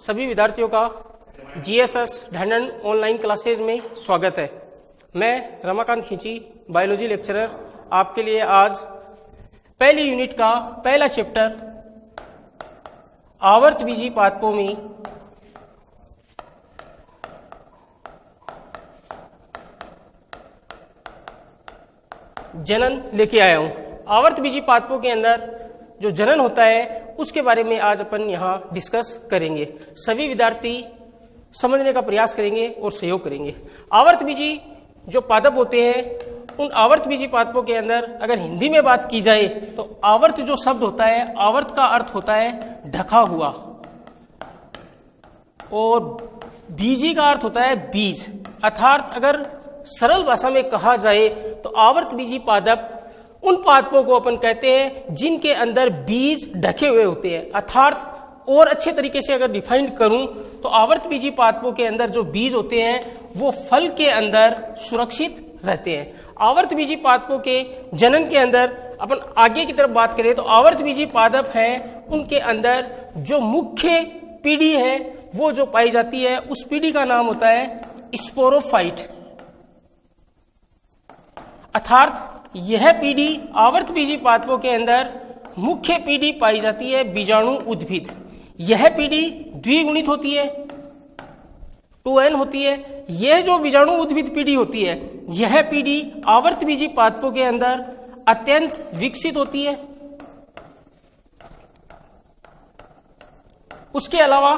सभी विद्यार्थियों का जीएसएस ढंढन ऑनलाइन क्लासेज में स्वागत है। मैं रमाकांत खींची बायोलॉजी लेक्चरर आपके लिए आज पहली यूनिट का पहला चैप्टर आवर्तबीजी पादपों में जनन लेके आया हूं। आवर्तबीजी पादपों के अंदर जो जनन होता है उसके बारे में आज अपन यहाँ डिस्कस करेंगे। सभी विद्यार्थी समझने का प्रयास करेंगे और सहयोग करेंगे। आवर्तबीजी जो पादप होते हैं उन आवर्तबीजी पादपों के अंदर अगर हिंदी में बात की जाए तो आवर्त जो शब्द होता है, आवर्त का अर्थ होता है ढका हुआ और बीजी का अर्थ होता है बीज। अर्थात अगर सरल भाषा में कहा जाए तो आवर्तबीजी पादप उन पादपों को अपन कहते हैं जिनके अंदर बीज ढके हुए होते हैं। अर्थात और अच्छे तरीके से अगर डिफाइन करूं तो आवर्तबीजी पादपों के अंदर जो बीज होते हैं वो फल के अंदर सुरक्षित रहते हैं। आवर्तबीजी पादपों के जनन के अंदर अपन आगे की तरफ बात करें तो आवर्तबीजी पादप है उनके अंदर जो मुख्य पीढ़ी है वो जो पाई जाती है उस पीढ़ी का नाम होता है स्पोरोफाइट। अर्थात यह पीढ़ी आवर्तबीजी पादपों के अंदर मुख्य पीढ़ी पाई जाती है बीजाणु उद्भिद। यह पीढ़ी द्विगुणित होती है, 2n होती है। यह जो बीजाणु उद्भिद पीढ़ी होती है यह पीढ़ी आवर्तबीजी पादपों के अंदर अत्यंत विकसित होती है। उसके अलावा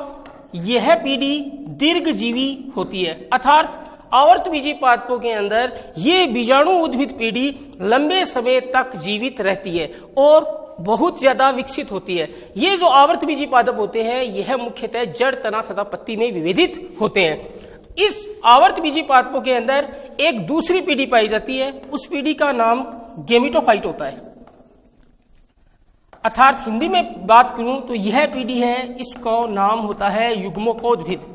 यह पीढ़ी दीर्घजीवी होती है। अर्थात आवर्तबीजी पादपों के अंदर ये बीजाणु उद्भिद पीढ़ी लंबे समय तक जीवित रहती है और बहुत ज्यादा विकसित होती है। ये जो आवर्तबीजी पादप होते हैं यह मुख्यतः जड़, तना तथा पत्ती में विभेदित होते हैं। इस आवर्तबीजी पादपों के अंदर एक दूसरी पीढ़ी पाई जाती है, उस पीढ़ी का नाम गेमिटोफाइट होता है। अर्थात हिंदी में बात करूं तो यह पीढ़ी है, इसका नाम होता है युग्मकोद्भिद।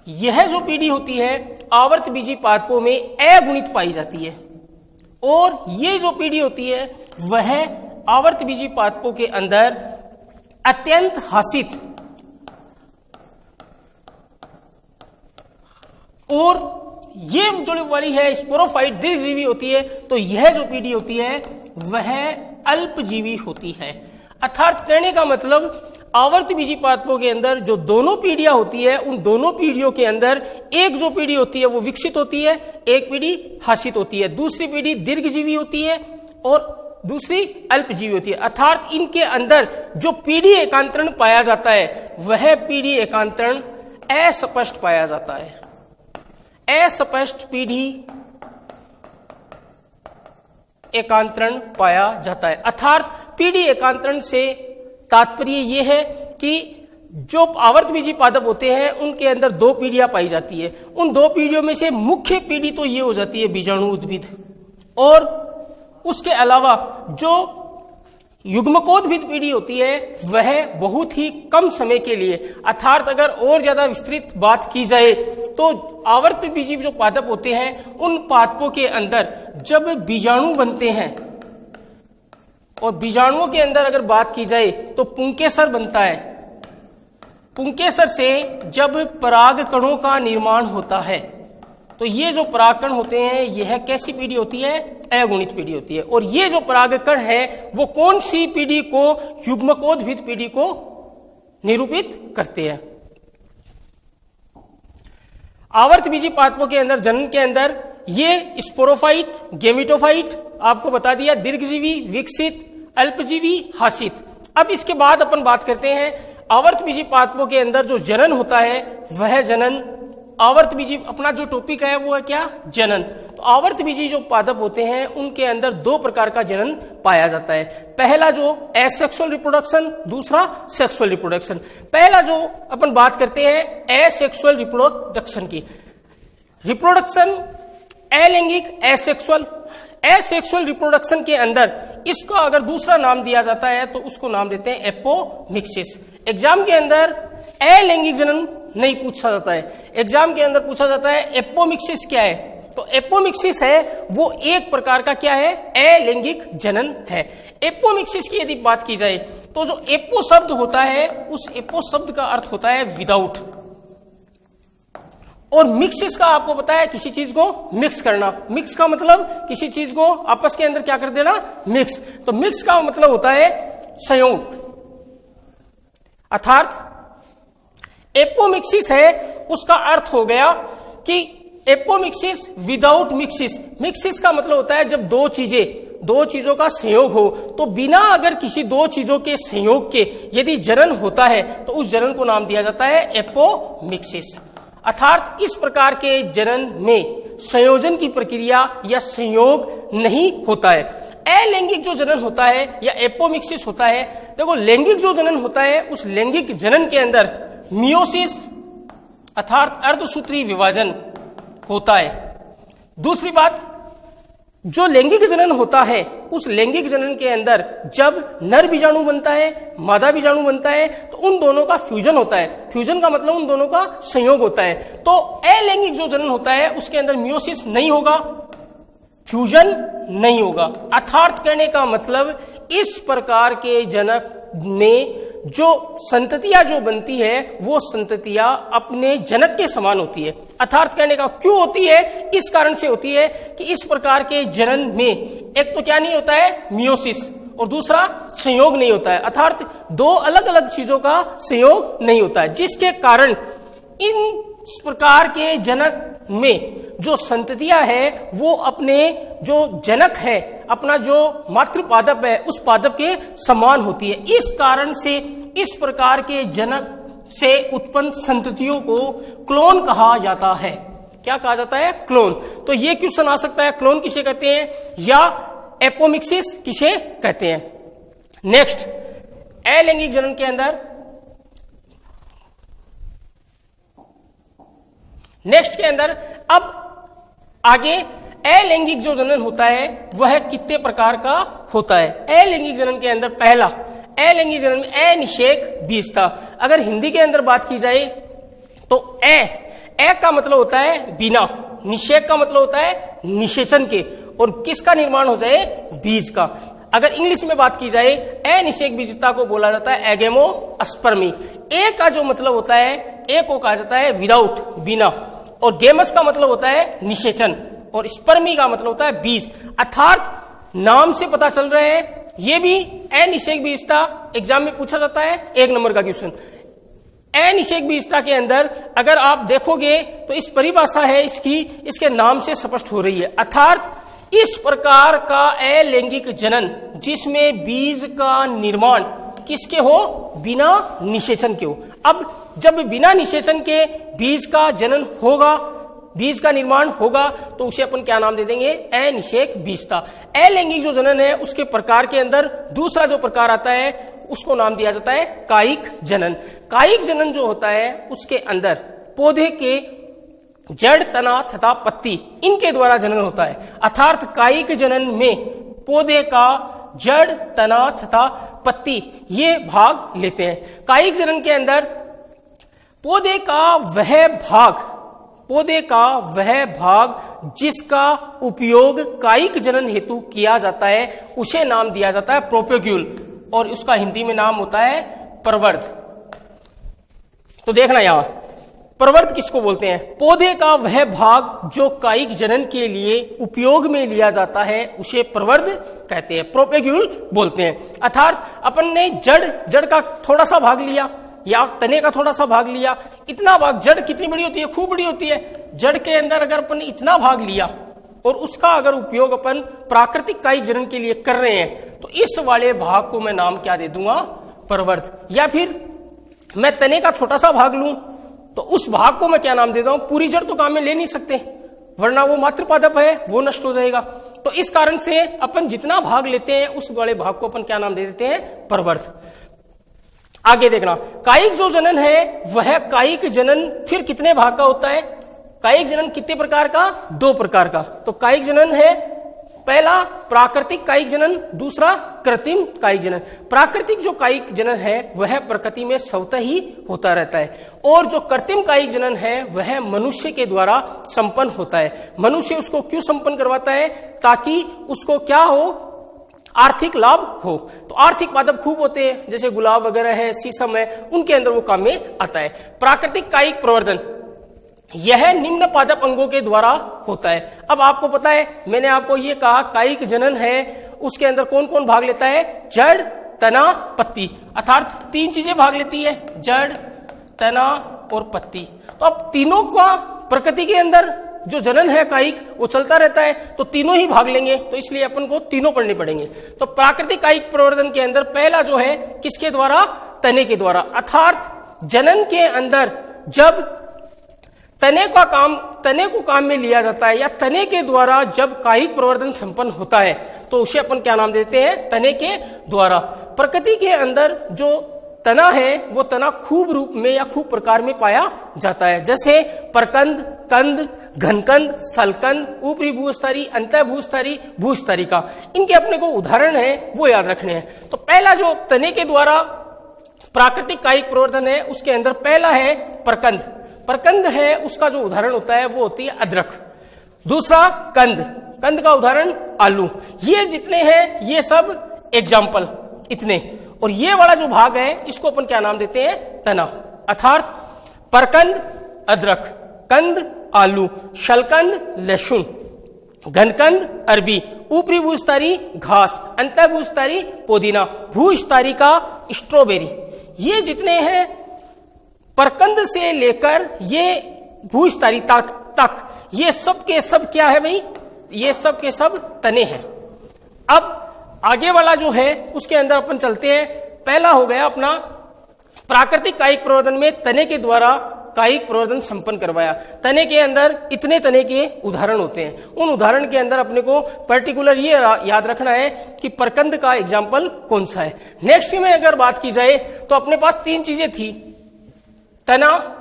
यह जो पीढ़ी होती है आवर्तबीजी पादपों में अगुणित पाई जाती है और ये जो पीढ़ी होती है वह आवर्तबीजी पादपों के अंदर अत्यंत हासित और ये जो वाली है स्पोरोफाइट दीर्घजीवी होती है। तो यह जो पीढ़ी होती है वह अल्पजीवी होती है। अर्थात कहने का मतलब आवर्तबीजी पादपों के अंदर जो दोनों पीढ़ियां होती है उन दोनों पीढ़ियों के अंदर एक जो पीढ़ी होती है वो विकसित होती है, एक पीढ़ी हासित होती है, दूसरी पीढ़ी दीर्घजीवी होती है और दूसरी अल्पजीवी होती है। अर्थात इनके अंदर जो पीढ़ी एकांतरण पाया जाता है वह पीढ़ी एकांतरण अस्पष्ट पाया जाता है। अस्पष्ट पीढ़ी एकांतरण पाया जाता है। अर्थात पीढ़ी एकांतरण से तात्पर्य यह है कि जो आवर्तबीजी पादप होते हैं उनके अंदर दो पीढ़ियां पाई जाती है। उन दो पीढ़ियों में से मुख्य पीढ़ी तो ये हो जाती है बीजाणु उद्भिद और उसके अलावा जो युग्मकोद्भिद पीढ़ी होती है वह बहुत ही कम समय के लिए, अर्थात अगर और ज्यादा विस्तृत बात की जाए तो आवर्तबीजी जो पादप होते हैं उन पादपों के अंदर जब बीजाणु बनते हैं और बीजाणुओं के अंदर अगर बात की जाए तो पुंकेसर बनता है। पुंकेसर से जब परागकणों का निर्माण होता है तो ये जो परागकण होते हैं यह कैसी पीढ़ी होती है? अगुणित पीढ़ी होती है। और ये जो परागकण है वो कौन सी पीढ़ी को? युग्मकोद्भिद पीढ़ी को निरूपित करते हैं। आवर्तबीजी पादपों के अंदर जनन के अंदर ये स्पोरोफाइट, गेमिटोफाइट आपको बता दिया, दीर्घजीवी, विकसित, अल्पजीवी, हासित। अब इसके बाद अपन बात करते हैं आवर्तबीजी पादपों के अंदर जो जनन होता है वह जनन आवर्तबीजी, अपना जो टॉपिक है वो है क्या? जनन। तो आवर्तबीजी जो पादप होते हैं उनके अंदर दो प्रकार का जनन पाया जाता है। पहला जो एसेक्सुअल रिप्रोडक्शन, दूसरा सेक्सुअल रिप्रोडक्शन। पहला जो अपन बात करते हैं एसेक्सुअल रिप्रोडक्शन की। रिप्रोडक्शन अलैंगिक, एसेक्सुअल। एसेक्सुअल रिप्रोडक्शन के अंदर इसको अगर दूसरा नाम दिया जाता है तो उसको नाम देते हैं एपोमिक्सिस। एग्जाम के अंदर अलैंगिक जनन नहीं पूछा जाता है, एग्जाम के अंदर पूछा जाता है एपोमिक्सिस क्या है। तो एपोमिक्सिस है वो एक प्रकार का क्या है? अलैंगिक जनन है। एपोमिक्सिस की यदि बात की जाए तो जो एपो शब्द होता है उस एपो शब्द का अर्थ होता है विदाउट, और मिक्सिस का आपको पता है किसी चीज को मिक्स करना। मिक्स का मतलब किसी चीज को आपस के अंदर क्या कर देना, मिक्स। तो मिक्स का मतलब होता है संयोग, अर्थात एपोमिक्सिस है उसका अर्थ हो गया कि एपोमिक्सिस विदाउट मिक्सिस। मिक्सिस का मतलब होता है जब दो चीजों का संयोग हो, तो बिना अगर किसी दो चीजों के संयोग के यदि जनन होता है तो उस जनन को नाम दिया जाता है एपोमिक्सिस। अर्थात इस प्रकार के जनन में संयोजन की प्रक्रिया या संयोग नहीं होता है। अलैंगिक जो जनन होता है या एपोमिक्सिस होता है, देखो लैंगिक जो जनन होता है उस लैंगिक जनन के अंदर मियोसिस अर्थात अर्धसूत्री विभाजन होता है। दूसरी बात, जो लैंगिक जनन होता है उस लैंगिक जनन के अंदर जब नर बीजाणु बनता है, मादा बीजाणु बनता है, तो उन दोनों का फ्यूजन होता है। फ्यूजन का मतलब उन दोनों का संयोग होता है। तो अलैंगिक जो जनन होता है उसके अंदर मियोसिस नहीं होगा, फ्यूजन नहीं होगा। अर्थात कहने का मतलब इस प्रकार के जनक में जो संततियां जो बनती है वो संततियां अपने जनक के समान होती है। अर्थात कहने का क्यों होती है, इस कारण से होती है कि इस प्रकार के जनन में एक तो क्या नहीं होता है मियोसिस, और दूसरा संयोग नहीं होता है। अर्थात दो अलग अलग चीजों का संयोग नहीं होता है, जिसके कारण इन प्रकार के जनक में जो संततियां है वो अपने जो जनक है, अपना जो मातृ पादप है उस पादप के समान होती है। इस कारण से इस प्रकार के जनक से उत्पन्न संततियों को क्लोन कहा जाता है। क्या कहा जाता है, क्लोन। तो ये क्वेश्चन आ सकता है, क्लोन किसे कहते हैं या एपोमिक्सिस किसे कहते हैं। नेक्स्ट, अलैंगिक जनन के अंदर अब आगे अलैंगिक जो जनन होता है वह कितने प्रकार का होता है। अलैंगिक जनन के अंदर पहला अलैंगिक जनन में अनिषेक बीजता। अगर हिंदी के अंदर बात की जाए तो ए का मतलब होता है बिना, निषेक का मतलब होता है निषेचन के, और किसका निर्माण हो जाए, बीज का। अगर इंग्लिश में बात की जाए अनिषेक बीजता को बोला जाता है एगेमोस्पर्मी। ए का जो मतलब होता है, ए को कहा जाता है विदाउट, बिना, और गेमस का मतलब होता है निषेचन, और स्पर्मी का मतलब होता है बीज। अर्थात नाम से पता चल रहे हैं ये भी अनिषेक बीजता एग्जाम में पूछा जाता है, 1 नंबर का क्वेश्चन। अनिषेक बीजता के अंदर अगर आप देखोगे तो इस परिभाषा है इसकी, इसके नाम से स्पष्ट हो रही है। अर्थात इस प्रकार का अलैंगिक जनन जिसमें बीज का निर्माण किसके हो, बिना निषेचन के हो। अब जब बिना निषेचन के बीज का जनन होगा, बीज का निर्माण होगा, तो उसे अपन क्या नाम दे देंगे, अनिषेक बीजता। अलैंगिक जो जनन है उसके प्रकार के अंदर दूसरा जो प्रकार आता है उसको नाम दिया जाता है कायिक जनन। कायिक जनन जो होता है उसके अंदर पौधे के जड़, तना तथा पत्ती इनके द्वारा जनन होता है। अर्थात कायिक जनन में पौधे का जड़, तना तथा पत्ती ये भाग लेते हैं। कायिक जनन के अंदर पौधे का वह भाग जिसका उपयोग कायिक जनन हेतु किया जाता है उसे नाम दिया जाता है प्रोपेग्यूल, और उसका हिंदी में नाम होता है प्रवर्ध। तो देखना यहां प्रवर्ध किसको बोलते हैं, पौधे का वह भाग जो कायिक जनन के लिए उपयोग में लिया जाता है उसे प्रवर्ध कहते हैं, प्रोपेग्यूल बोलते हैं। अर्थात अपन ने जड़ का थोड़ा सा भाग लिया या तने का थोड़ा सा भाग लिया, इतना भाग, जड़ कितनी बड़ी होती है, खूब बड़ी होती है। जड़ के अंदर अगर अपन ने इतना भाग लिया और उसका अगर उपयोग अपन प्राकृतिक कायिक जनन के लिए कर रहे हैं तो इस वाले भाग को मैं नाम क्या दे दूंगा, प्रवर्ध। या फिर मैं तने का छोटा सा भाग लूं तो उस भाग को मैं क्या नाम देता हूं, पूरी जड़ तो काम में ले नहीं सकते वरना वो मातृपादप है, वो नष्ट हो जाएगा। तो इस कारण से अपन जितना भाग लेते हैं उस वाले भाग को अपन क्या नाम दे देते हैं, प्रवर्ध। आगे देखना, कायिक जो जनन है वह कायिक जनन फिर कितने भाग का होता है, कायिक जनन कितने प्रकार का, 2 प्रकार का। तो कायिक जनन है पहला प्राकृतिक कायिक जनन, दूसरा कृत्रिम कायिक जनन। प्राकृतिक जो कायिक जनन है वह प्रकृति में स्वतः ही होता रहता है, और जो कृत्रिम कायिक जनन है वह मनुष्य के द्वारा संपन्न होता है। मनुष्य उसको क्यों संपन्न करवाता है, ताकि उसको क्या हो, आर्थिक लाभ हो। तो आर्थिक पादप खूब होते हैं, जैसे गुलाब वगैरह है, शीशम है, उनके अंदर वो काम में आता है। प्राकृतिक कायिक प्रवर्धन यह निम्न पादप अंगों के द्वारा होता है। अब आपको पता है, मैंने आपको ये कहा कायिक जनन है, उसके अंदर कौन कौन भाग लेता है? जड़, तना, पत्ती, अर्थात 3 चीजें भाग लेती है, जड़, तना और पत्ती। तो अब तीनों का प्रकृति के अंदर जो जनन है कायिक वो चलता रहता है, तो तीनों ही भाग लेंगे, तो इसलिए अपन को तीनों पढ़ने पड़ेंगे। तो प्राकृतिक कायिक प्रवर्धन के अंदर पहला जो है किसके द्वारा? तने के द्वारा। अर्थात जनन के अंदर जब तने को काम में लिया जाता है या तने के द्वारा जब कायिक प्रवर्धन संपन्न होता है तो उसे अपन क्या नाम देते हैं? तने के द्वारा। प्रकृति के अंदर जो तना है वो तना खूब रूप में या खूब प्रकार में पाया जाता है, जैसे परकंद, कंद, घनकंद, सलकंद, ऊपरी भूस्तरी, अंतः भूस्तरी, भूस्तरिका। इनके अपने को उदाहरण है वो याद रखने हैं। तो पहला जो तने के द्वारा प्राकृतिक कायिक प्रवर्धन है उसके अंदर पहला है परकंद। परकंद है उसका जो उदाहरण होता है वो होती है अदरक। दूसरा कंद, कंद का उदाहरण आलू। ये जितने हैं ये सब एग्जाम्पल इतने, और ये वाला जो भाग है इसको अपन क्या नाम देते हैं? तना। अर्थात परकंद अदरक, कंद आलू, शलकंद लहसुन, घनकंद अरबी, ऊपरी भूस्तरी घास, अंतः भूस्तरी पुदीना, भूस्तरी का स्ट्रॉबेरी। ये जितने हैं परकंद से लेकर ये भूस्तरी तक ये सब के सब क्या है भाई? ये सब के सब तने हैं। अब आगे वाला जो है उसके अंदर अपन चलते हैं। पहला हो गया अपना प्राकृतिक कायिक प्रवर्धन में तने के द्वारा कायिक प्रवर्धन संपन्न करवाया। तने के अंदर इतने तने के उदाहरण होते हैं, उन उदाहरण के अंदर अपने को पर्टिकुलर ये याद रखना है कि परकंद का एग्जाम्पल कौन सा है। नेक्स्ट में अगर बात की जाए तो अपने पास 3 चीजें थी, तना,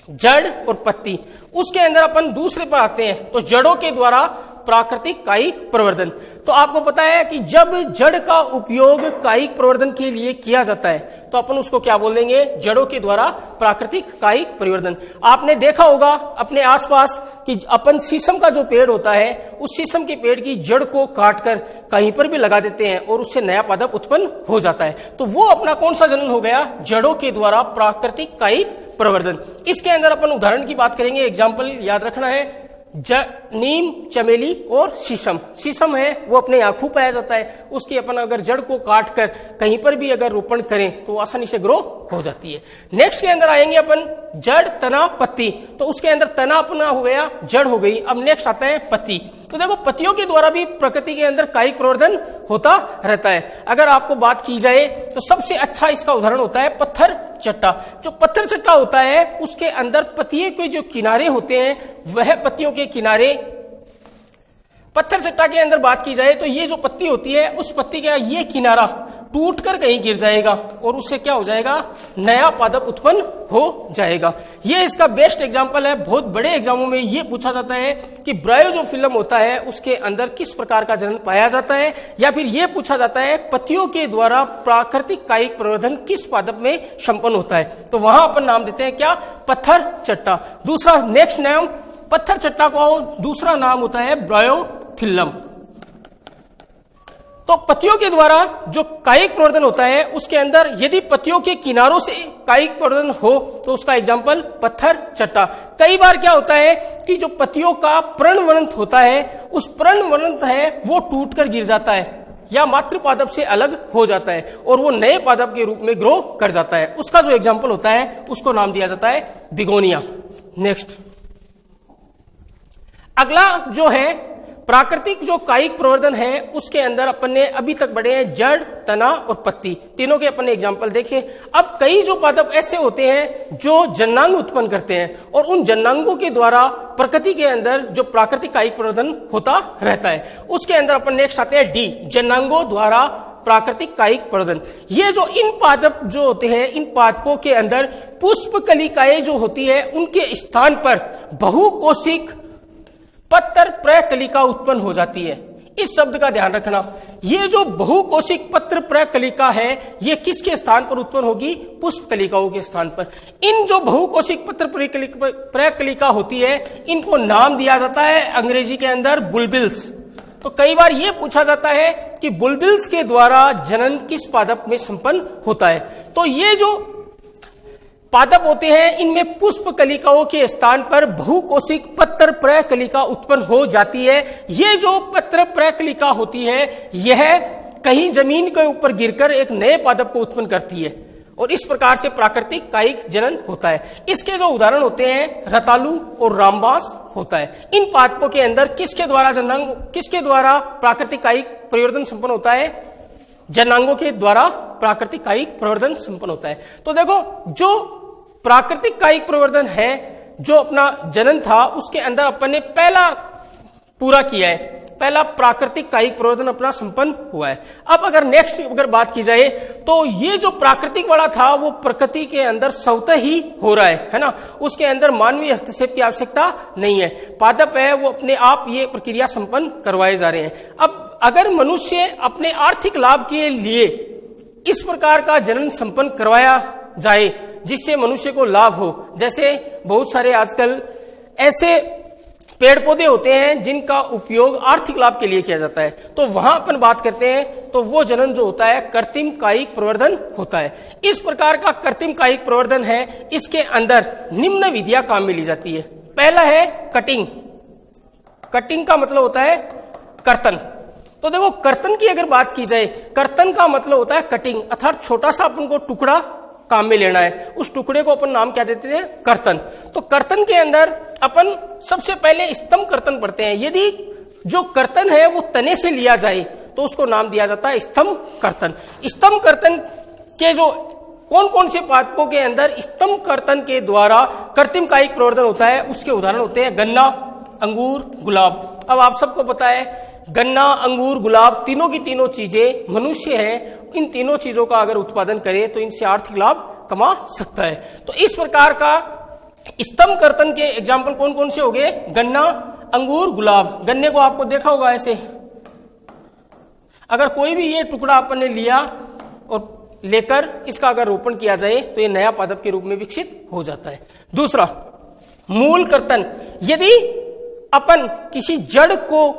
जड़ और पत्ती। उसके अंदर अपन दूसरे पर आते हैं, तो जड़ों के द्वारा प्राकृतिक कायिक प्रवर्धन। तो आपको पता है कि जब जड़ का उपयोग कायिक प्रवर्धन के लिए किया जाता है तो अपन उसको क्या बोल देंगे? जड़ों के द्वारा प्राकृतिक कायिक प्रवर्धन। आपने देखा होगा अपने आसपास कि अपन शीशम का जो पेड़ होता है उस शीशम के पेड़ की जड़ को काटकर कहीं पर भी लगा देते हैं और उससे नया पादप उत्पन्न हो जाता है। तो वो अपना कौन सा जनन हो गया? जड़ों के द्वारा प्राकृतिक कायिक प्रवर्धन। इसके अंदर अपन उदाहरण की बात करेंगे, एग्जाम्पल याद रखना है, नीम, चमेली और शीशम। शीशम है वो अपने यहाँ खूब पाया जाता है, उसकी अपन अगर जड़ को काट कर कहीं पर भी अगर रोपण करें तो आसानी से ग्रो हो जाती है। नेक्स्ट के अंदर आएंगे अपन जड़, तना, पत्ती। तो उसके अंदर तना अपना हो गया, जड़ हो गई। अब नेक्स्ट आता है पत्ती। तो देखो पत्तियों के द्वारा भी प्रकृति के अंदर कायिक प्रवर्धन होता रहता है। अगर आपको बात की जाए तो सबसे अच्छा इसका उदाहरण होता है पत्थर चट्टा। जो पत्थर चट्टा होता है उसके अंदर पत्तियों के जो किनारे होते हैं वह पत्तियों के किनारे, पत्थर चट्टा के अंदर बात की जाए तो ये जो पत्ती होती है उस पत्ती का ये किनारा टूट कर कहीं गिर जाएगा और उससे क्या हो जाएगा? नया पादप उत्पन्न हो जाएगा। ये इसका बेस्ट एग्जांपल है। बहुत बड़े एग्जामों में ये पूछा जाता है कि ब्रायो जो फिल्म होता है उसके अंदर किस प्रकार का जनन पाया जाता है, या फिर ये पूछा जाता है पत्तियों के द्वारा प्राकृतिक कायिक प्रवर्धन किस पादप में संपन्न होता है। तो वहां अपन नाम देते हैं क्या? पत्थर चट्टा। दूसरा नेक्स्ट नाम पत्थर चट्टा को दूसरा नाम होता है ब्रायोफिल्म। तो पत्तियों के द्वारा जो कायिक प्रवर्धन होता है उसके अंदर यदि पत्तियों के किनारों से कायिक प्रवर्धन हो तो उसका एग्जाम्पल पत्थर चट्टा। कई बार क्या होता है कि जो पत्तियों का पर्णवनंत होता है उस पर्णवनंत है वो टूटकर गिर जाता है या मातृ पादप से अलग हो जाता है और वो नए पादप के रूप में ग्रो कर जाता है। उसका जो एग्जाम्पल होता है उसको नाम दिया जाता है बिगोनिया। नेक्स्ट अगला जो है प्राकृतिक जो कायिक प्रवर्धन है उसके अंदर अपन ने अभी तक बढ़े हैं जड़, तना और पत्ती, तीनों के अपन ने एग्जाम्पल देखे। अब कई जो पादप ऐसे होते हैं जो जन्नांग उत्पन्न करते हैं और उन जन्नांगों के द्वारा प्रकृति के अंदर जो प्राकृतिक कायिक प्रवर्धन होता रहता है। उसके अंदर अपन नेक्स्ट आते हैं डी, जन्नांगों द्वारा प्राकृतिक कायिक प्रवर्धन। ये जो इन पादप जो होते हैं इन पादपों के अंदर पुष्प कलिकाएं जो होती है उनके स्थान पर बहुकोशिक पत्र प्रकलिका उत्पन्न हो जाती है। इस शब्द का ध्यान रखना, ये जो बहुकोशिक पत्र प्रकलिका है ये किसके स्थान पर उत्पन्न होगी? पुष्प कलिकाओं के स्थान पर। इन जो बहुकोशिक पत्र प्रकलिका होती है इनको नाम दिया जाता है अंग्रेजी के अंदर बुलबिल्स। तो कई बार यह पूछा जाता है कि बुलबिल्स के द्वारा जनन किस पादप में संपन्न होता है। तो ये जो पादप होते हैं इनमें पुष्प कलिकाओं के स्थान पर बहुकोशिक पत्र प्रकलिका उत्पन्न हो जाती है। ये जो पत्र प्रकलिका होती है यह कहीं जमीन के ऊपर गिरकर एक नए पादप को उत्पन्न करती है और इस प्रकार से प्राकृतिक कायिक जनन होता है। इसके जो उदाहरण होते हैं रतालू और रामबास होता है। इन पादपों के अंदर किसके द्वारा प्राकृतिक कायिक परिवर्तन संपन्न होता है? जनांगों के द्वारा प्राकृतिक कायिक प्रवर्धन संपन्न होता है। तो देखो जो प्राकृतिक कायिक प्रवर्धन है, जो अपना जनन था उसके अंदर अपन ने पहला पूरा किया है, पहला प्राकृतिक कायिक प्रवर्धन अपना संपन्न हुआ है। अब अगर नेक्स्ट बात की जाए तो ये जो प्राकृतिक वाला था वो प्रकृति के अंदर स्वतः ही हो रहा है ना, उसके अंदर मानवीय हस्तक्षेप की आवश्यकता नहीं है। पादप है वो अपने आप ये प्रक्रिया संपन्न करवाए जा रहे हैं। अब अगर मनुष्य अपने आर्थिक लाभ के लिए इस प्रकार का जनन संपन्न करवाया जाए जिससे मनुष्य को लाभ हो, जैसे बहुत सारे आजकल ऐसे पेड़ पौधे होते हैं जिनका उपयोग आर्थिक लाभ के लिए किया जाता है, तो वहां अपन बात करते हैं तो वो जनन जो होता है कृत्रिम कायिक प्रवर्धन होता है। इस प्रकार का कृत्रिम कायिक प्रवर्धन है, इसके अंदर निम्न विधियां काम में ली जाती है। पहला है कटिंग। कटिंग का मतलब होता है कर्तन। तो देखो कर्तन की अगर बात की जाए, कर्तन का मतलब होता है कटिंग, अर्थात छोटा सा अपन को टुकड़ा काम में लेना है, उस टुकड़े को अपन नाम क्या देते हैं? कर्तन। तो कर्तन के अंदर अपन सबसे पहले स्तंभ कर्तन पढ़ते हैं। यदि जो कर्तन है वो तने से लिया जाए तो उसको नाम दिया जाता है स्तंभ कर्तन। स्तंभ कर्तन के जो कौन कौन से पादपों के अंदर स्तंभ कर्तन के द्वारा कृत्रिम कायिक प्रवर्धन होता है उसके उदाहरण होते हैं गन्ना, अंगूर, गुलाब। अब आप सबको पता है गन्ना, अंगूर, गुलाब तीनों की तीनों चीजें मनुष्य है, इन तीनों चीजों का अगर उत्पादन करे तो इनसे आर्थिक लाभ कमा सकता है। तो इस प्रकार का स्तंभ कर्तन के एग्जाम्पल कौन कौन से हो गए? गन्ना, अंगूर, गुलाब। गन्ने को आपको देखा होगा ऐसे, अगर कोई भी ये टुकड़ा अपन ने लिया और लेकर इसका अगर रोपण किया जाए तो ये नया पादप के रूप में विकसित हो जाता है। दूसरा मूल कर्तन। यदि अपन किसी जड़ को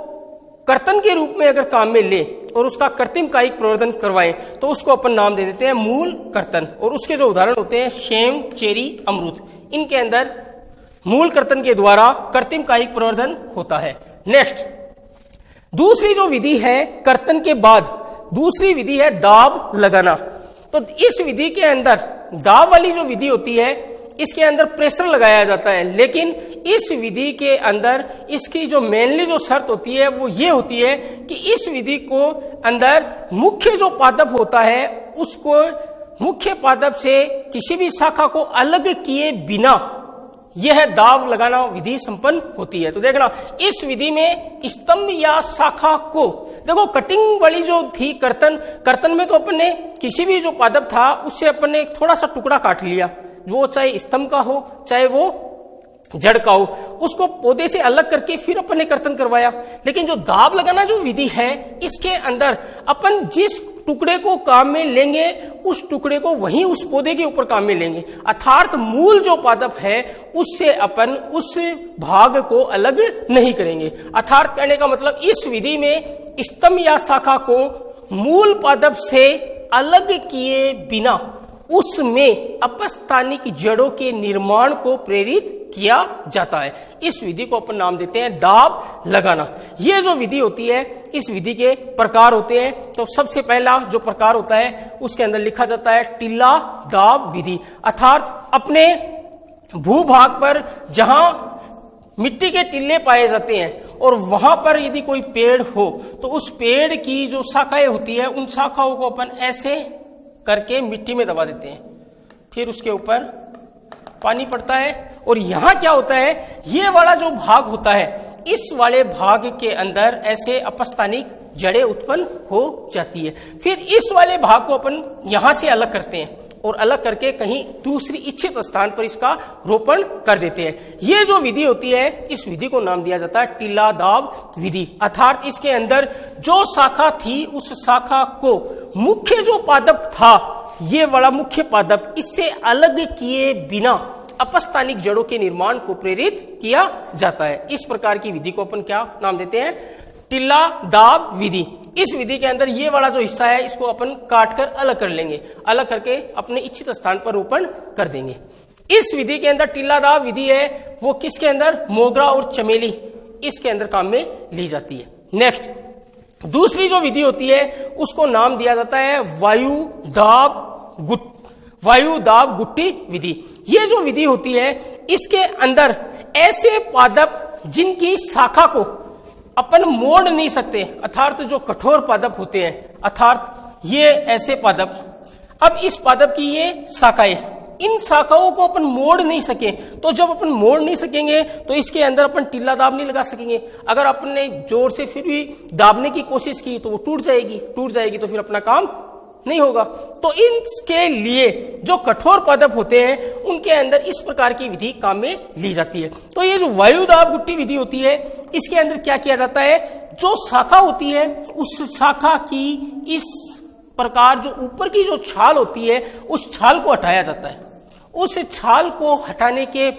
कर्तन के रूप में अगर काम में ले और उसका कृत्रिम कायिक प्रवर्धन करवाएं तो उसको अपन नाम दे देते हैं मूल कर्तन। और उसके जो उदाहरण होते हैं सेम, चेरी, अमरूद, इनके अंदर मूल कर्तन के द्वारा कृत्रिम कायिक प्रवर्धन होता है। नेक्स्ट दूसरी जो विधि है कर्तन के बाद, दूसरी विधि है दाब लगाना। तो इस विधि के अंदर दाब वाली जो विधि होती है इसके अंदर प्रेशर लगाया जाता है, लेकिन इस विधि के अंदर इसकी जो मेनली जो शर्त होती है वो ये होती है कि इस विधि को अंदर मुख्य जो पादप होता है उसको मुख्य पादप से किसी भी शाखा को अलग किए बिना यह दाब लगाना विधि संपन्न होती है। तो देखना इस विधि में स्तंभ या शाखा को, देखो कटिंग वाली जो थी कर्तन में तो अपन ने किसी भी जो पादप था उससे अपन ने थोड़ा सा टुकड़ा काट लिया, वो चाहे स्तंभ का हो चाहे वो जड़ का हो, उसको पौधे से अलग करके फिर अपन ने कर्तन करवाया। लेकिन जो दाब लगाना जो विधि है इसके अंदर अपन जिस टुकड़े को काम में लेंगे उस टुकड़े को वहीं उस पौधे के ऊपर काम में लेंगे, अर्थात मूल जो पादप है उससे अपन उस भाग को अलग नहीं करेंगे। अर्थात कहने का मतलब इस विधि में स्तंभ या शाखा को मूल पादप से अलग किए बिना उसमें अपस्थानिक जड़ों के निर्माण को प्रेरित किया जाता है। इस विधि को अपन नाम देते हैं दाब लगाना। यह जो विधि होती है इस विधि के प्रकार होते हैं। तो सबसे पहला जो प्रकार होता है उसके अंदर लिखा जाता है टिल्ला दाब विधि, अर्थात अपने भूभाग पर जहां मिट्टी के टिल्ले पाए जाते हैं और वहां पर यदि कोई पेड़ हो तो उस पेड़ की जो शाखाएं होती है उन शाखाओं को अपन ऐसे करके मिट्टी में दबा देते हैं, फिर उसके ऊपर पानी पड़ता है और यहां क्या होता है, ये वाला जो भाग होता है इस वाले भाग के अंदर ऐसे अपस्थानिक जड़ें उत्पन्न हो जाती है। फिर इस वाले भाग को अपन यहां से अलग करते हैं और अलग करके कहीं दूसरी इच्छित स्थान पर इसका रोपण कर देते हैं। ये जो विधि होती है इस विधि को नाम दिया जाता है टिल्ला दाब विधि, अर्थात इसके अंदर जो शाखा थी उस शाखा को मुख्य जो पादप था ये वाला मुख्य पादप इससे अलग किए बिना अपस्थानिक जड़ों के निर्माण को प्रेरित किया जाता है। इस प्रकार की विधि को अपन क्या नाम देते हैं? टिल्ला दाब विधि। इस विधि के अंदर ये वाला जो हिस्सा है इसको अपन काट कर अलग कर लेंगे, अलग करके अपने इच्छित स्थान पर रोपण कर देंगे। इस विधि के अंदर टिल्ला दाब विधि है वो किसके अंदर, मोगरा और चमेली इसके अंदर काम में ली जाती है। नेक्स्ट दूसरी जो विधि होती है उसको नाम दिया जाता है वायु दाब गुट्टी विधि। ये जो विधि होती है इसके अंदर ऐसे पादप जिनकी शाखा को अपन मोड़ नहीं सकते, अर्थात जो कठोर पादप होते हैं, अर्थात ये ऐसे पादप, अब इस पादप की ये शाखाएं, इन शाखाओं को अपन मोड़ नहीं सके, तो जब अपन मोड़ नहीं सकेंगे तो इसके अंदर अपन टिल्ला दाब नहीं लगा सकेंगे। अगर अपन ने जोर से फिर भी दाबने की कोशिश की तो वो टूट जाएगी तो फिर अपना काम नहीं होगा। तो इसके लिए जो कठोर पादप होते हैं उनके अंदर इस प्रकार की विधि काम में ली जाती है। तो ये जो वायु दाब गुट्टी विधि होती है इसके अंदर क्या किया जाता है, जो शाखा होती है उस शाखा की इस प्रकार जो ऊपर की जो छाल होती है उस छाल को हटाया जाता है। उस छाल को हटाने के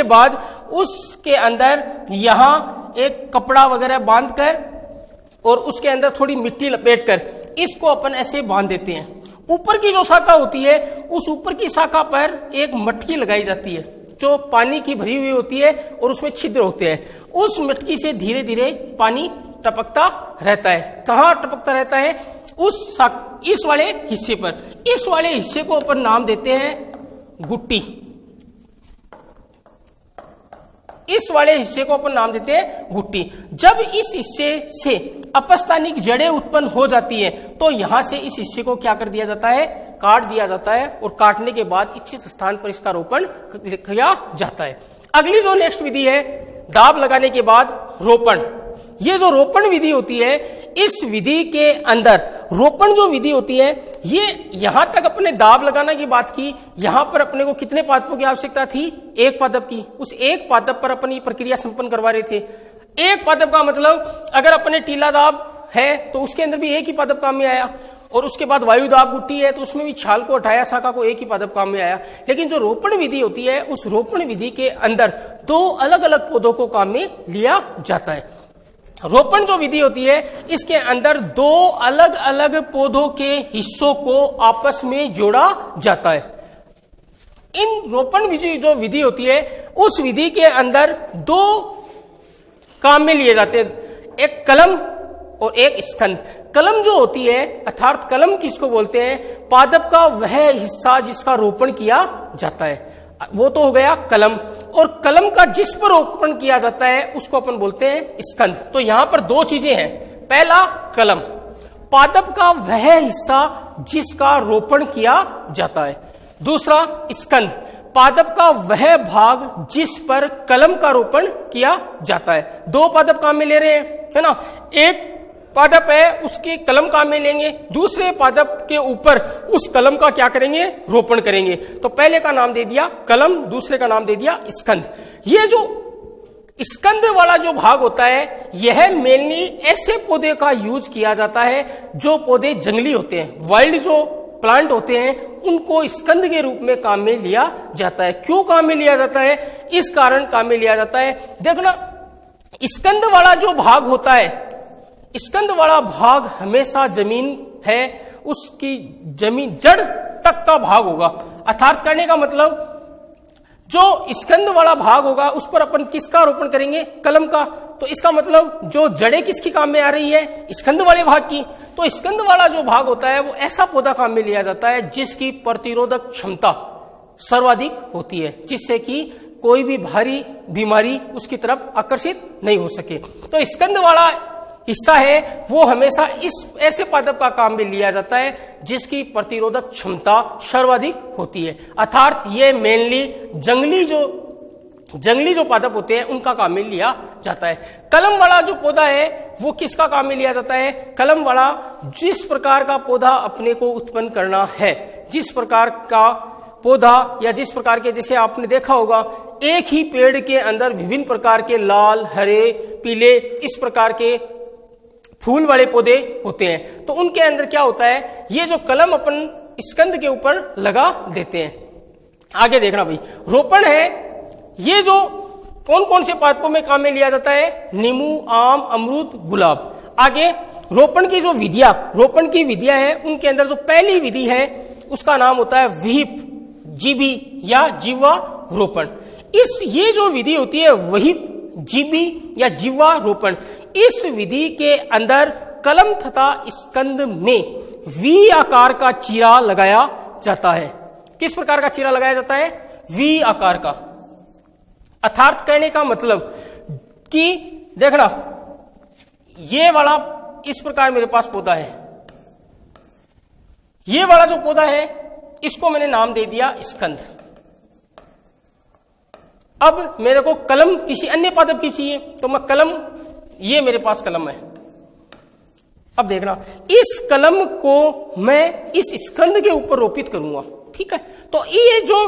बाद उसके अंदर यहां एक कपड़ा वगैरह बांधकर और उसके अंदर थोड़ी मिट्टी लपेटकर इसको अपन ऐसे बांध देते हैं। ऊपर की जो शाखा होती है उस ऊपर की शाखा पर एक मटकी लगाई जाती है जो पानी की भरी हुई होती है और उसमें छिद्र होते हैं। उस मटकी से धीरे धीरे पानी टपकता रहता है। कहाँ टपकता रहता है, इस वाले हिस्से पर। इस वाले हिस्से को अपन नाम देते हैं गुट्टी। इस वाले हिस्से को अपन नाम देते हैं गुट्टी। जब इस हिस्से से अपस्थानिक जड़ें उत्पन्न हो जाती है तो यहां से इस हिस्से को क्या कर दिया जाता है, काट दिया जाता है और काटने के बाद इच्छित स्थान पर इसका रोपण किया जाता है। अगली जो नेक्स्ट विधि है दाब लगाने के बाद रोपण। ये जो रोपण विधि होती है इस विधि के अंदर रोपण जो विधि होती है ये यहां तक अपने दाब लगाने की बात की, यहां पर अपने को कितने पादपों की आवश्यकता थी, एक पादप की। उस एक पादप पर अपन ये प्रक्रिया संपन्न करवा रहे थे। एक पादप का मतलब अगर अपने टीला दाब है तो उसके अंदर भी एक ही पादप काम में आया, और उसके बाद वायु दाब गुट्टी है तो उसमें भी छाल को हटाया, शाखा को, एक ही पादप काम में आया। लेकिन जो रोपण विधि होती है उस रोपण विधि के अंदर दो अलग अलग पौधों को काम में लिया जाता है। रोपण जो विधि होती है इसके अंदर दो अलग अलग पौधों के हिस्सों को आपस में जोड़ा जाता है। इन रोपण विधि जो विधि होती है उस विधि के अंदर दो काम में लिए जाते हैं, एक कलम और एक स्कंद। कलम जो होती है अर्थात कलम किसको बोलते हैं, पादप का वह हिस्सा जिसका रोपण किया जाता है, वो तो हो गया कलम। और कलम का जिस पर रोपण किया जाता है उसको अपन बोलते हैं स्कंद। तो यहां पर दो चीजें हैं, पहला कलम, पादप का वह हिस्सा जिसका रोपण किया जाता है, दूसरा स्कंद, पादप का वह भाग जिस पर कलम का रोपण किया जाता है। दो पादप काम में ले रहे हैं, है ना। एक पादप है उसके कलम काम में लेंगे, दूसरे पादप के ऊपर उस कलम का क्या करेंगे, रोपण करेंगे। तो पहले का नाम दे दिया कलम, दूसरे का नाम दे दिया स्कंद। ये जो स्कंद वाला जो भाग होता है यह मेनली ऐसे पौधे का यूज किया जाता है जो पौधे जंगली होते हैं, वाइल्ड जो प्लांट होते हैं उनको स्कंद के रूप में काम में लिया जाता है। क्यों काम में लिया जाता है, इस कारण काम में लिया जाता है। देखना स्कंद वाला जो भाग होता है, स्कंद वाला भाग हमेशा जमीन है उसकी जमीन जड़ तक का भाग होगा। अर्थात करने का मतलब जो स्कंद वाला भाग होगा उस पर अपन किसका रोपण करेंगे, कलम का। तो इसका मतलब जो जड़ें किसकी काम में आ रही है, स्कंद वाले भाग की। तो स्कंद वाला जो भाग होता है वो ऐसा पौधा काम में लिया जाता है जिसकी प्रतिरोधक क्षमता सर्वाधिक होती है, जिससे कि कोई भी भारी बीमारी उसकी तरफ आकर्षित नहीं हो सके। तो स्कंद वाला हिस्सा है वो हमेशा इस ऐसे पादप का काम में लिया जाता है जिसकी प्रतिरोधक क्षमता सर्वाधिक होती है। अर्थात ये मेनली जंगली जो पादप होते हैं उनका काम में लिया जाता है। कलम वाला जो पौधा है वो किसका काम में लिया जाता है, कलम वाला जिस प्रकार का पौधा अपने को उत्पन्न करना है, जिस प्रकार का पौधा या जिस प्रकार के, जैसे आपने देखा होगा एक ही पेड़ के अंदर विभिन्न प्रकार के लाल, हरे, पीले इस प्रकार के फूल वाले पौधे होते हैं। तो उनके अंदर क्या होता है, ये जो कलम अपन स्कंद के ऊपर लगा देते हैं। आगे देखना भाई, रोपण है, ये जो कौन कौन से पादपों में काम में लिया जाता है? नींबू, आम, अमरूद, गुलाब। आगे रोपण की जो विधियां, रोपण की विधियां है, उनके अंदर जो पहली विधि है उसका नाम होता है विहिप, जीबी या जीवा रोपण। ये जो विधि होती है विहिप, जीबी या जीवा रोपण, इस विधि के अंदर कलम तथा स्कंद में वी आकार का चीरा लगाया जाता है। किस प्रकार का चीरा लगाया जाता है? वी आकार का। अर्थात कहने का मतलब कि देखना, ये वाला इस प्रकार मेरे पास पौधा है, ये वाला जो पौधा है इसको मैंने नाम दे दिया स्कंद। अब मेरे को कलम किसी अन्य पादप की चाहिए, तो मैं कलम, ये मेरे पास कलम है। अब देखना, इस कलम को मैं इस स्कंद के ऊपर रोपित करूंगा, ठीक है। तो ये जो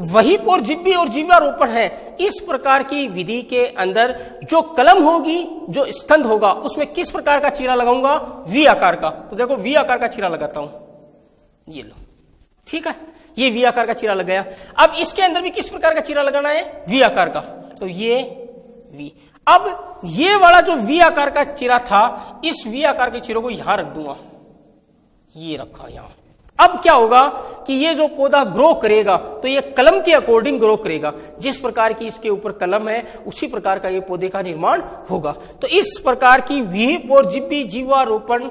वहिप और जिब्बी और जीवा रोपण है, इस प्रकार की विधि के अंदर जो कलम होगी, जो स्कंद होगा, उसमें किस प्रकार का चीरा लगाऊंगा? वी आकार का। तो देखो वी आकार का चीरा लगाता हूं, ये लो, ठीक है, ये वी आकार का चीरा लग गया। अब इसके अंदर भी किस प्रकार का चीरा लगाना है? वी आकार का। तो ये वी, अब ये वाला जो वी आकार का चीरा था, इस वी आकार के चीरों को यहां रख दूंगा, ये रखा यहां। अब क्या होगा कि ये जो पौधा ग्रो करेगा तो ये कलम के अकॉर्डिंग ग्रो करेगा। जिस प्रकार की इसके ऊपर कलम है उसी प्रकार का ये पौधे का निर्माण होगा। तो इस प्रकार की विहिप और जिब्बी जीवा रोपण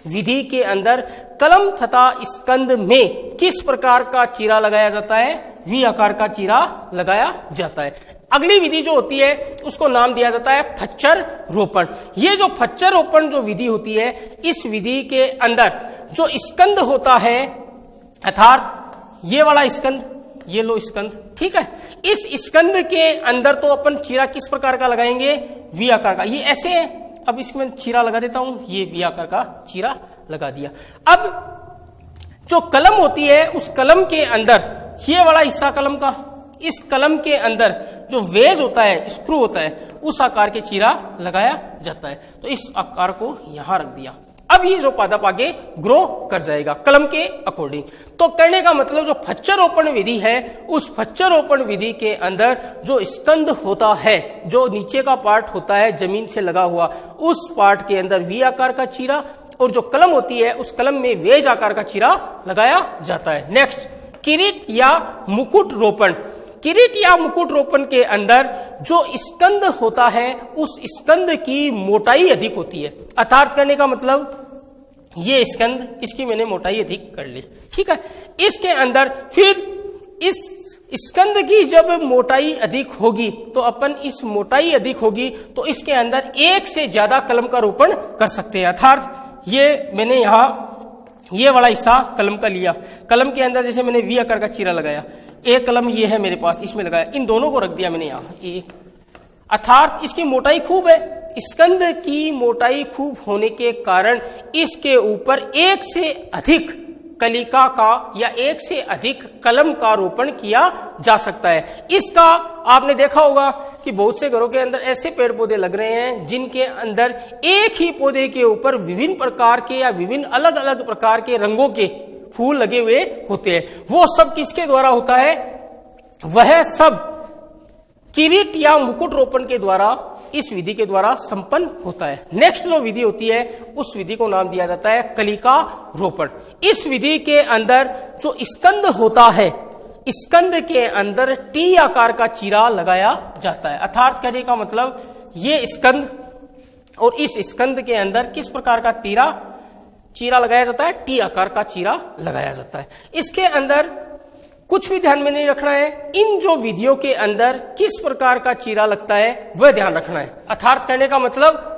विधि के अंदर कलम तथा स्कंद में किस प्रकार का चीरा लगाया जाता है? वी आकार का चीरा लगाया जाता है। अगली विधि जो होती है उसको नाम दिया जाता है फच्चर रोपण। ये जो फच्चर रोपण जो विधि होती है, इस विधि के अंदर जो स्कंद होता है, अर्थात ये वाला स्कंद, ये लो स्कंद, ठीक है, इस स्कंद के अंदर तो अपन चीरा किस प्रकार का लगाएंगे? वी आकार का। ये ऐसे है, अब इसमें चीरा लगा देता हूं, ये वी आकार का चीरा लगा दिया। अब जो कलम होती है, उस कलम के अंदर ये वाला हिस्सा कलम का, इस कलम के अंदर जो वेज होता है, स्क्रू होता है, उस आकार के चीरा लगाया जाता है। तो इस आकार को यहां रख दिया। अब ये जो पादप आगे ग्रो कर जाएगा कलम के अकॉर्डिंग। तो कहने का मतलब जो फच्चर रोपण विधि है, उस फच्चर रोपण विधि के अंदर जो स्कंद होता है, जो नीचे का पार्ट होता है जमीन से लगा हुआ, उस पार्ट के अंदर वी आकार का चीरा, और जो कलम होती है उस कलम में वेज आकार का चीरा लगाया जाता है। नेक्स्ट, किरीट या मुकुट रोपण। किरीट या मुकुट रोपण के अंदर जो स्कंद होता है, उस स्कंद की मोटाई अधिक होती है। अर्थात करने का मतलब ये स्कंद, इसकी मैंने मोटाई अधिक कर ली, ठीक है। इसके अंदर फिर इस स्कंद की जब मोटाई अधिक होगी तो अपन इस मोटाई अधिक होगी तो इसके अंदर एक से ज्यादा कलम का रोपण कर सकते हैं। अर्थात ये मैंने यहां ये वाला हिस्सा कलम का लिया, कलम के अंदर जैसे मैंने वी आकार का चीरा लगाया, एक कलम ये है मेरे पास, इसमें लगाया, इन दोनों को रख दिया मैंने यहाँ एक। अर्थात इसकी मोटाई खूब है, स्कंद की मोटाई खूब होने के कारण इसके ऊपर एक से अधिक कलिका का या एक से अधिक कलम का रोपण किया जा सकता है। इसका आपने देखा होगा कि बहुत से घरों के अंदर ऐसे पेड़ पौधे लग रहे हैं जिनके अंदर एक ही पौधे के ऊपर विभिन्न प्रकार के या विभिन्न अलग अलग प्रकार के रंगों के फूल लगे हुए होते हैं। वो सब किसके द्वारा होता है? वह सब किरीट या मुकुट रोपण के द्वारा, इस विधि के द्वारा संपन्न होता है। नेक्स्ट जो विधि होती है उस विधि को नाम दिया जाता है कलिका रोपण। इस विधि के अंदर जो स्कंद होता है, स्कंद के अंदर टी आकार का चीरा लगाया जाता है। अर्थात कहने का मतलब ये स्कंद और इस स्कंद के अंदर किस प्रकार का चीरा लगाया जाता है? टी आकार का चीरा लगाया जाता है। इसके अंदर कुछ भी ध्यान में नहीं रखना है, इन जो विधियों के अंदर किस प्रकार का चीरा लगता है वह ध्यान रखना है। अर्थात कहने का मतलब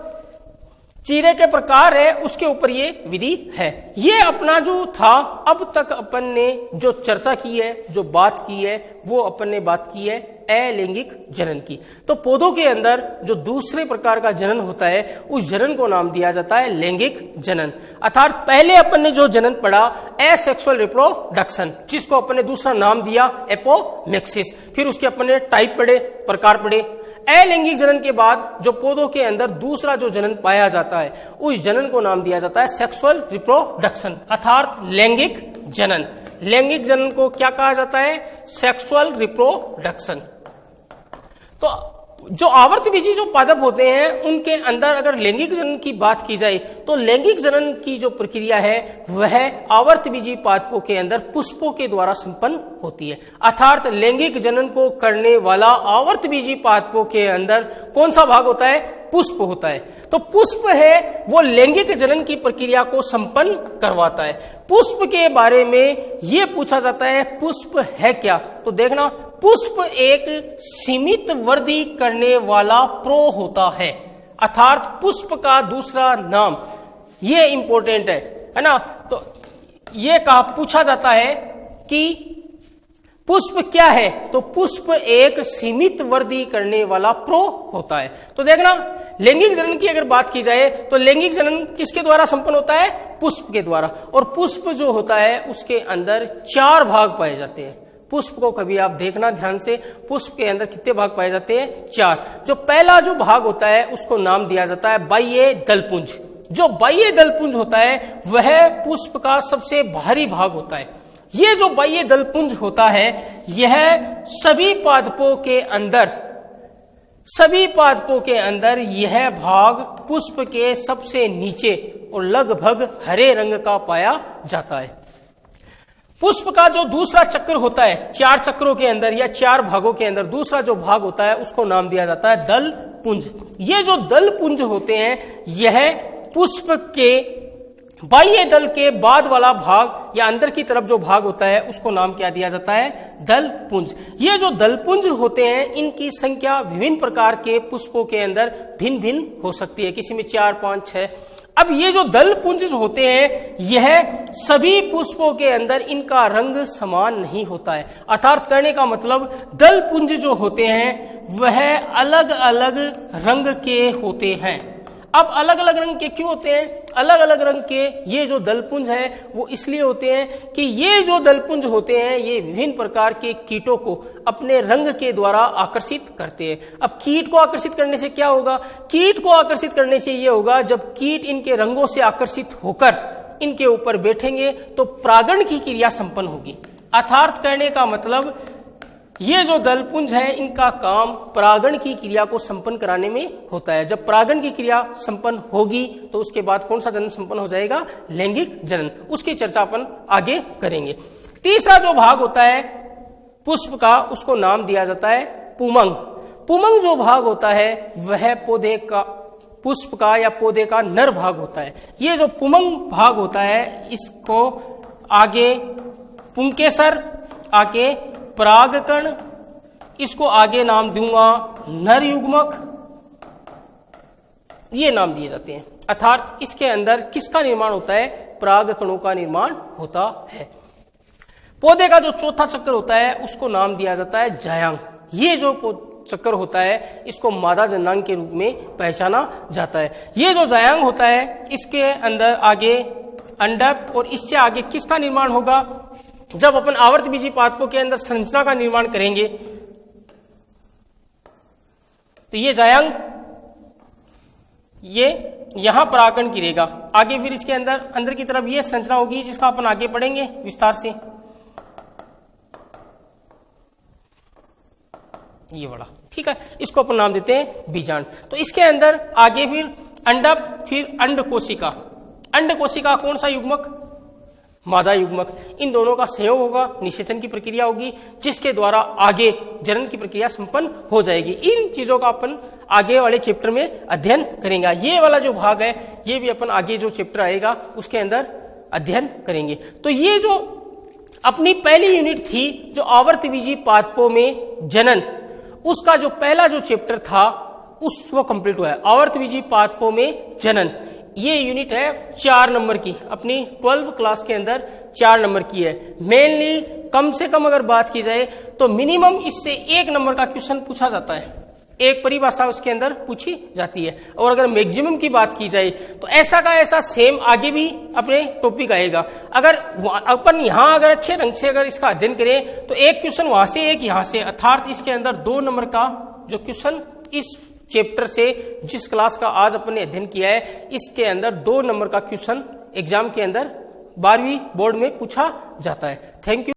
चीरे के प्रकार है उसके ऊपर ये विधि है। ये अपना जो था, अब तक अपन ने जो चर्चा की है, जो बात की है, वो अपन ने बात की है अलैंगिक जनन की। तो पौधों के अंदर जो दूसरे प्रकार का जनन होता है उस जनन को नाम दिया जाता है लैंगिक जनन। अर्थात पहले अपन ने जो जनन पढ़ा एसेक्सुअल रिप्रोडक्शन, जिसको अपन ने दूसरा नाम दिया एपोमेक्सिस, फिर उसके अपन ने टाइप पढ़े, प्रकार पढ़े। अलैंगिक जनन के बाद जो पौधों के अंदर दूसरा जो जनन पाया जाता है उस जनन को नाम दिया जाता है सेक्सुअल रिप्रोडक्शन, अर्थात लैंगिक जनन। लैंगिक जनन को क्या कहा जाता है? Sexual reproduction. तो जो आवर्तबीजी जो पादप होते हैं उनके अंदर अगर लैंगिक जनन की बात की जाए तो लैंगिक जनन की जो प्रक्रिया है वह आवर्तबीजी पादपों के अंदर पुष्पों के द्वारा संपन्न होती है। अर्थात लैंगिक जनन को करने वाला आवर्तबीजी पादपों के अंदर कौन सा भाग होता है? पुष्प होता है। तो पुष्प है वो लैंगिक जनन की प्रक्रिया को संपन्न करवाता है। पुष्प के बारे में यह पूछा जाता है पुष्प है क्या? तो देखना, पुष्प एक सीमित वृद्धि करने वाला प्रो होता है, अर्थात पुष्प का दूसरा नाम, ये इंपॉर्टेंट है ना। तो ये पूछा जाता है कि पुष्प क्या है? तो पुष्प एक सीमित वृद्धि करने वाला प्रो होता है। तो देखना, लैंगिक जनन की अगर बात की जाए तो लैंगिक जनन किसके द्वारा संपन्न होता है? पुष्प के द्वारा। और पुष्प जो होता है उसके अंदर 4 भाग पाए जाते हैं। पुष्प को कभी आप देखना ध्यान से, पुष्प के अंदर कितने भाग पाए जाते हैं? 4। जो पहला जो भाग होता है उसको नाम दिया जाता है बाह्य दलपुंज। जो बाह्य दलपुंज होता है वह पुष्प का सबसे भारी भाग होता है। ये जो बाह्य दलपुंज होता है यह सभी पादपों के अंदर यह भाग पुष्प के सबसे नीचे और लगभग हरे रंग का पाया जाता है। पुष्प का जो दूसरा चक्र होता है, 4 चक्रों के अंदर या 4 भागों के अंदर दूसरा जो भाग होता है उसको नाम दिया जाता है दल पुंज। ये जो दल पुंज होते हैं यह पुष्प के बाह्य दल के बाद वाला भाग या अंदर की तरफ जो भाग होता है उसको नाम क्या दिया जाता है? दल पुंज। ये जो दल पुंज होते हैं इनकी संख्या विभिन्न प्रकार के पुष्पों के अंदर भिन्न भिन्न हो सकती है, किसी में 4, 5, 6। अब ये जो दल पुंज होते हैं यह सभी पुष्पों के अंदर इनका रंग समान नहीं होता है। अर्थात कहने का मतलब दल पुंज जो होते हैं वह अलग अलग रंग के होते हैं। अब अलग अलग रंग के क्यों होते हैं? अलग अलग रंग के ये जो दलपुंज है वो इसलिए होते हैं कि ये जो दलपुंज होते हैं ये विभिन्न प्रकार के कीटों को अपने रंग के द्वारा आकर्षित करते हैं। अब कीट को आकर्षित करने से क्या होगा? कीट को आकर्षित करने से ये होगा जब कीट इनके रंगों से आकर्षित होकर इनके ऊपर बैठेंगे तो परागण की क्रिया संपन्न होगी। अर्थात कहने का मतलब ये जो दलपुंज है इनका काम परागण की क्रिया को संपन्न कराने में होता है। जब परागण की क्रिया संपन्न होगी तो उसके बाद कौन सा जनन संपन्न हो जाएगा? लैंगिक जनन। उसकी चर्चा अपन आगे करेंगे। तीसरा जो भाग होता है पुष्प का उसको नाम दिया जाता है पुमंग। पुमंग जो भाग होता है वह पौधे का, पुष्प का या पौधे का नर भाग होता है। ये जो पुमंग भाग होता है इसको आगे पुंकेसर, आगे परागकण, इसको आगे नाम दूंगा नर युग्मक, ये नाम दिए जाते हैं। अर्थात इसके अंदर किसका निर्माण होता है? परागकणों का निर्माण होता है। पौधे का जो चौथा चक्र होता है उसको नाम दिया जाता है जायांग। ये जो चक्कर होता है इसको मादा जननांग के रूप में पहचाना जाता है। ये जो जायांग होता है इसके अंदर आगे अंडक और इससे आगे किसका निर्माण होगा? जब अपन आवर्तबीजी पादपों के अंदर संरचना का निर्माण करेंगे तो ये जायांग ये यहां परागण गिरेगा, आगे फिर इसके अंदर की तरफ ये संरचना होगी जिसका अपन आगे पढ़ेंगे विस्तार से। ये वाला, ठीक है, इसको अपन नाम देते हैं बीजांड। तो इसके अंदर आगे फिर अंडक, फिर अंड कोशिका। अंड कोशिका कौन सा युग्मक? मादा युग्मक। इन दोनों का संयोग होगा, निषेचन की प्रक्रिया होगी जिसके द्वारा आगे जनन की प्रक्रिया संपन्न हो जाएगी। इन चीजों का अपन आगे वाले चैप्टर में अध्ययन करेंगे। ये वाला जो भाग है ये भी अपन आगे जो चैप्टर आएगा उसके अंदर अध्ययन करेंगे। तो ये जो अपनी पहली यूनिट थी जो आवर्तबीजी पादपों में जनन, उसका जो पहला जो चैप्टर था उसको कंप्लीट हुआ है। आवर्तबीजी पादपों में जनन ये यूनिट है 4 नंबर की, अपनी 12th क्लास के अंदर 4 नंबर की है। मेनली कम से कम अगर बात की जाए तो मिनिमम इससे 1 नंबर का क्वेश्चन पूछा जाता है। एक परिभाषा उसके अंदर पूछी जाती है। और अगर मैक्सिमम की बात की जाए तो ऐसा का ऐसा सेम आगे भी अपने टॉपिक आएगा। अगर अपन यहां अगर अच्छे ढंग से अगर इसका अध्ययन करें तो एक क्वेश्चन वहां से एक यहां से, अर्थात इसके अंदर 2 नंबर का जो क्वेश्चन इस चैप्टर से जिस क्लास का आज अपन ने अध्ययन किया है इसके अंदर 2 नंबर का क्वेश्चन एग्जाम के अंदर 12वीं बोर्ड में पूछा जाता है। Thank you.